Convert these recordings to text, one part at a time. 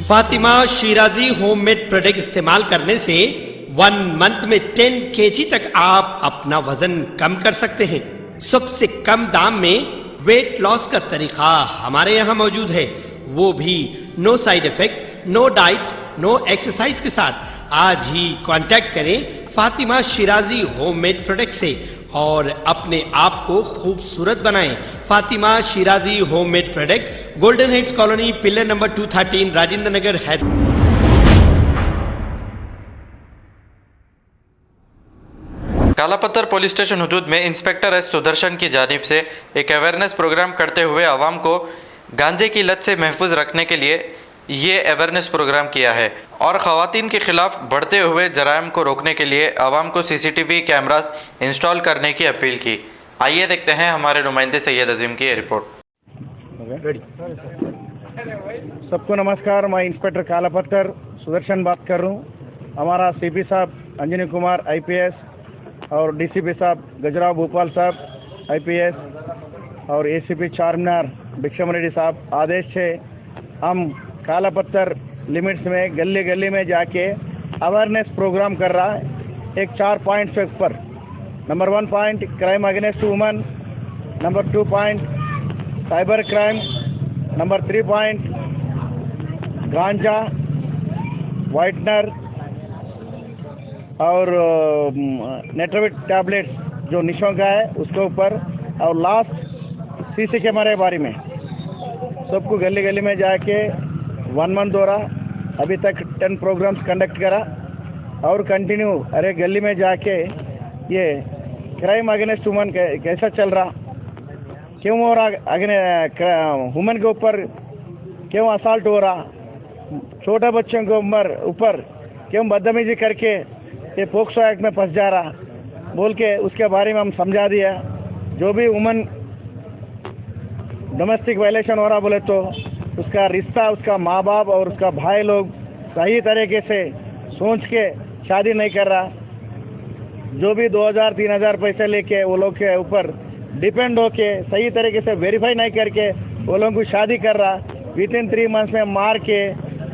Fatima Shirazi homemade product इस्तेमाल करने से 1 मंथ में 10 kg तक आप अपना वजन कम कर सकते हैं। सबसे कम दाम में वेट लॉस का तरीका हमारे यहाँ मौजूद है, वो भी no side effect, no diet, no exercise के साथ। आज ही कांटेक्ट करें फातिमा शिराजी होममेड प्रोडक्ट से और अपने आप को खूबसूरत बनाएं। Fatima Shirazi homemade product, golden heads colony, pillar number 213, Rajendra Nagar, Hyderabad. Kalapathar police station हुदूद में इंस्पेक्टर एस सुदर्शन की जानिब से एक अवेयरनेस प्रोग्राम करते हुए आवाम को गांजे की लत से महफूज रखने के लिए ये अवेयरनेस प्रोग्राम किया है और ख़वातीन के ख़िलाफ़ बढ़ते हुए जराइम को रोकने के लिए आवाम को CCTV कैमरास इंस्टॉल करने की अपील की। आइए देखते हैं हमारे नुमाइंदे सैयद अजीम की रिपोर्ट। सबको नमस्कार, मैं इंस्पेक्टर कालापत्थर सुदर्शन बात कर रहा हूँ। हमारा CP साहब अंजनी कुमार IPS और DCP साहब गजराव भोपाल साहब IPS और ACP चारमीनार भिक्षम रेड्डी साहब आदेश से हम कालापत्थर लिमिट्स में गली गली में जाके अवेयरनेस प्रोग्राम कर रहा है। एक 4 पॉइंट्स के ऊपर। Number 1 point crime against woman, number 2 point cyber crime, number 3 point गांजा, वाइटनर और नेट्रोविट टैबलेट्स जो निशों का है उसके ऊपर, और लास्ट CC कैमरे बारे में सबको गली गली में जाके 1 मंथ हो रहा। अभी तक 10 प्रोग्राम्स कंडक्ट करा और कंटिन्यू अरे गली में जाके ये क्राइम अगेंस्ट वुमन कैसा चल रहा, क्यों हो रहा, वुमन के ऊपर क्यों असल्ट हो रहा, छोटे बच्चों के ऊपर क्यों बदतमीजी करके ये पोक्सो एक्ट में फंस जा रहा बोल के उसके बारे में हम समझा दिया। जो भी वुमन डोमेस्टिक वायलेशन हो रहा बोले तो उसका रिश्ता उसका माँ बाप और उसका भाई लोग सही तरीके से सोच के शादी नहीं कर रहा। जो भी 2000-3000 पैसे लेके वो लोग के ऊपर डिपेंड होके सही तरीके से वेरीफाई नहीं करके वो लोगों को शादी कर रहा, विदिन 3 मंथ्स में मार के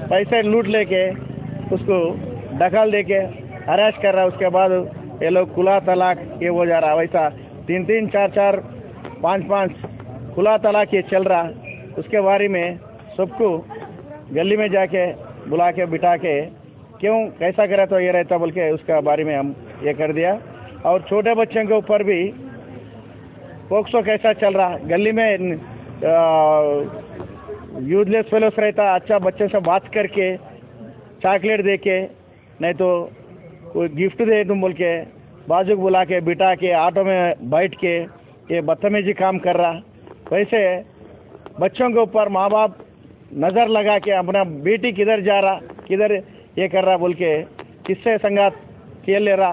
पैसे लूट लेके उसको दखल दे के हराश कर रहा। उसके बाद ये लोग खुला तलाक ये हो जा रहा। वैसा 3-3, 4-4, 5-5 खुला तलाक ये चल रहा। उसके बारे में सबको गली में जाके बुला के बिठा के क्यों कैसा करा तो ये रहता बोल के उसका बारे में हम ये कर दिया। और छोटे बच्चों के ऊपर भी पोक्सो कैसा चल रहा, गली में यूजलेस फेलोस रहता, अच्छा बच्चे से बात करके चॉकलेट दे के नहीं तो कोई गिफ्ट दे तुम बोल के बाजू बुला के बिठा के ऑटो में बैठ के ये बदतमीजी काम कर रहा। वैसे बच्चों के ऊपर माँ बाप नज़र लगा के अपना बेटी किधर जा रहा किधर ये कर रहा बोल के किससे संगात खेल ले रहा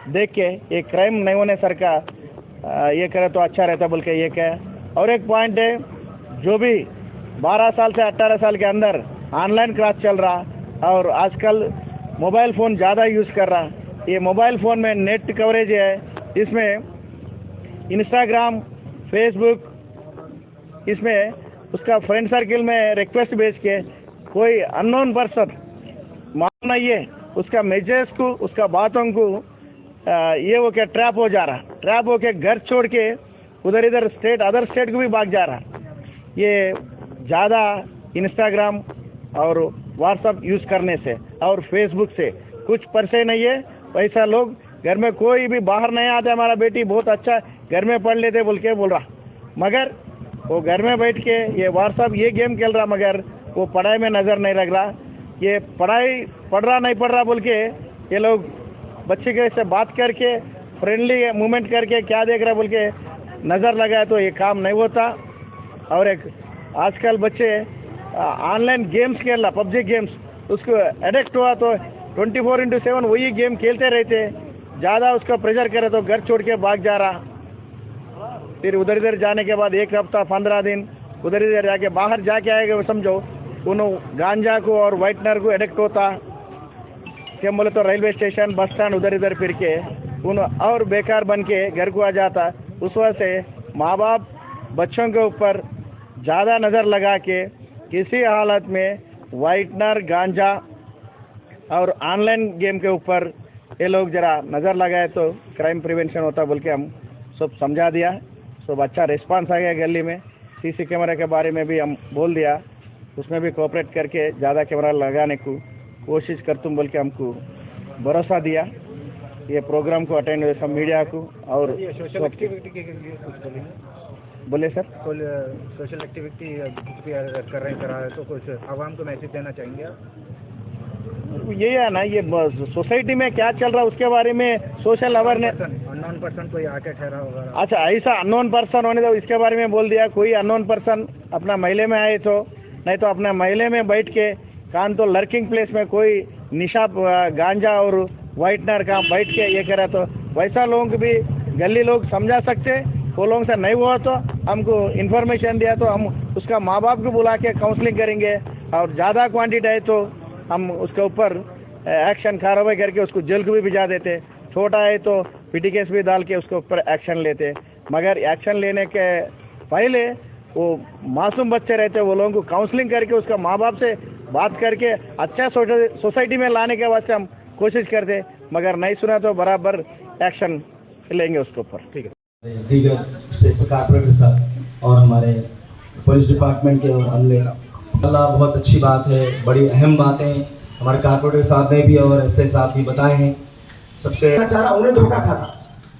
देख के ये क्राइम नहीं होने सर का ये करे तो अच्छा रहता बोल के ये कह। और एक पॉइंट है, जो भी 12 साल से 18 साल के अंदर ऑनलाइन क्लास चल रहा और आजकल मोबाइल फ़ोन ज़्यादा यूज़ कर रहा, ये मोबाइल फ़ोन में नेट कवरेज है, इसमें इंस्टाग्राम, फेसबुक, इसमें उसका फ्रेंड सर्किल में रिक्वेस्ट भेज के कोई अननोन पर्सन मालूम नहीं है उसका मैसेज को उसका बातों को ये वो क्या ट्रैप हो जा रहा, ट्रैप हो के घर छोड़ के उधर इधर स्टेट अदर स्टेट को भी भाग जा रहा। ये ज़्यादा इंस्टाग्राम और व्हाट्सअप यूज़ करने से और फेसबुक से कुछ परसे नहीं है। वैसा लोग घर में कोई भी बाहर नहीं आते, हमारा बेटी बहुत अच्छा घर में पढ़ लेते बोल के बोल रहा, मगर वो घर में बैठ के ये व्हाट्सअप ये गेम खेल रहा, मगर वो पढ़ाई में नज़र नहीं लग रहा। ये पढ़ाई पढ़ रहा नहीं पढ़ रहा बोल के ये लोग बच्चे के से बात करके फ्रेंडली मूवमेंट करके क्या देख रहा बोल के नज़र लगाए तो ये काम नहीं होता। और एक आजकल बच्चे ऑनलाइन गेम्स खेल रहा, PUBG गेम्स, उसको एडिक्ट हुआ तो 24/7 वही गेम खेलते रहते, ज़्यादा उसका प्रेशर करे तो घर छोड़ के भाग जा रहा। फिर उधर इधर जाने के बाद 1 हफ्ता 15 दिन उधर इधर जाके बाहर जाके आएगा, वो समझो उन्होंने गांजा को और वाइटनर को एडिक्ट होता, क्या बोले तो रेलवे स्टेशन बस स्टैंड उधर इधर फिर के और बेकार बन के घर को आ जाता। उस वजह से माँ बाप बच्चों के ऊपर ज़्यादा नज़र लगा के किसी हालत में वाइटनर, गांजा और ऑनलाइन गेम के ऊपर ये लोग जरा नज़र लगाए तो क्राइम प्रिवेंशन होता बोल के हम सब समझा दिया। सब अच्छा रिस्पांस आ गया। गली में सीसी कैमरा के बारे में भी हम बोल दिया, उसमें भी कोऑपरेट करके ज़्यादा कैमरा लगाने को कोशिश कर तुम बोल के हमको भरोसा दिया। ये प्रोग्राम को अटेंड हुए सब मीडिया को और सोशल एक्टिविटी के लिए कुछ बोलेंगे? बोले सर। सोशल एक्टिविटी कुछ भी कर रहे हैं तो कुछ आवाम को मैसेज देना चाहेंगे आप? ये है ना, ये सोसाइटी में क्या चल रहा है उसके बारे में सोशल अवेयरनेस। अननोन पर्सन कोई आके ठहरा होगा? अच्छा, ऐसा अननोन पर्सन होने दो, इसके बारे में बोल दिया। कोई अननोन पर्सन अपना महल्ले में आए तो नहीं तो अपने महल्ले में बैठ के कान तो लर्किंग प्लेस में कोई निशा गांजा और वाइटनर का बैठ के ये करा तो वैसा लोगों को भी गली लोग समझा सकते। वो लोगों से नहीं हुआ तो हमको इन्फॉर्मेशन दिया तो हम उसका माँ बाप को बुला के काउंसलिंग करेंगे और ज़्यादा क्वांटिटी है तो हम उसके ऊपर एक्शन कार्रवाई करके उसको जेल को भी भिजा देते। छोटा है तो पीटी केस भी डाल के उसके ऊपर एक्शन लेते। मगर एक्शन लेने के पहले वो मासूम बच्चे रहते, वो लोगों को काउंसलिंग करके उसका माँ बाप से बात करके अच्छा सोसाइटी में लाने के वास्ते हम कोशिश करते। मगर नहीं सुना तो बराबर एक्शन लेंगे उसके ऊपर। ठीक है। दीगर स्टेट कॉर्पोरेट के साथ और हमारे पुलिस डिपार्टमेंट के हमले अल्लाह बहुत अच्छी बात है, बड़ी अहम बातें हमारे कॉर्पोरेट साहब ने भी और एसए साहब भी बताए हैं। सबसे चारा उन्हें धोखा खाना,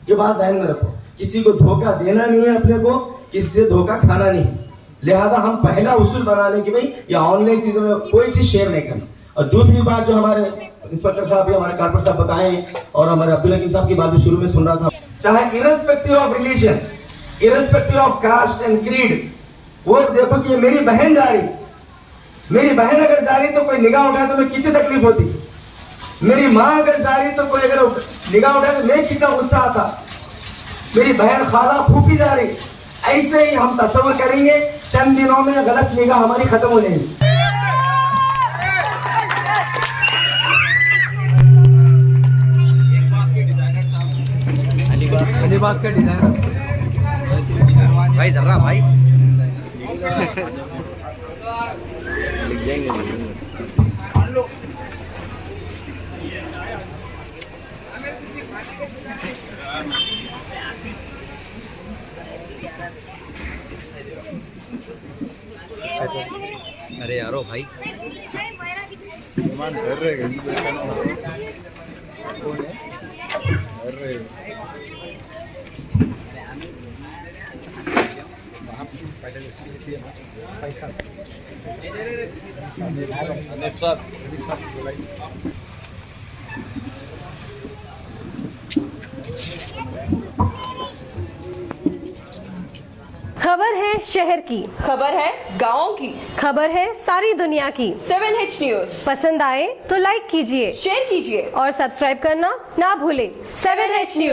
ये बात ध्यान में रखो। किसी को धोखा देना नहीं है, अपने को किसी से धोखा खाना नहीं। लिहाजा हम पहला उसूल बना लें कि भाई ये ऑनलाइन चीज़ों में कोई चीज़ शेयर नहीं करना। और दूसरी बात जो हमारे इंस्पेक्टर साहब भी हमारे कॉर्पोरेट साहब बताए हैं और हमारे अब्दुल हकीम साहब की बात भी शुरू में सुन रहा था, चाहे irrespective of religion, irrespective of caste and creed, वो देखो कि ये मेरी बहन जा रही, मेरी बहन अगर जा रही तो कोई निगाह उठाए तो मैं कितनी तकलीफ होती, मेरी माँ अगर जा रही तो कोई अगर निगाह उठाए तो मैं कितना गुस्सा आता, मेरी बहन खाला फूफी जा रही। ऐसे ही हम तस्वीर करेंगे, चंद दिनों में गलत निगाह हमारी खत्म हो जाएगी। अलीबाग का डिजाइनर भाई जरा भाई अरे यारो भाई खबर है शहर की, खबर है गाँव की, खबर है सारी दुनिया की। 7H न्यूज पसंद आए तो लाइक कीजिए, शेयर कीजिए और सब्सक्राइब करना ना भूलें। 7H news.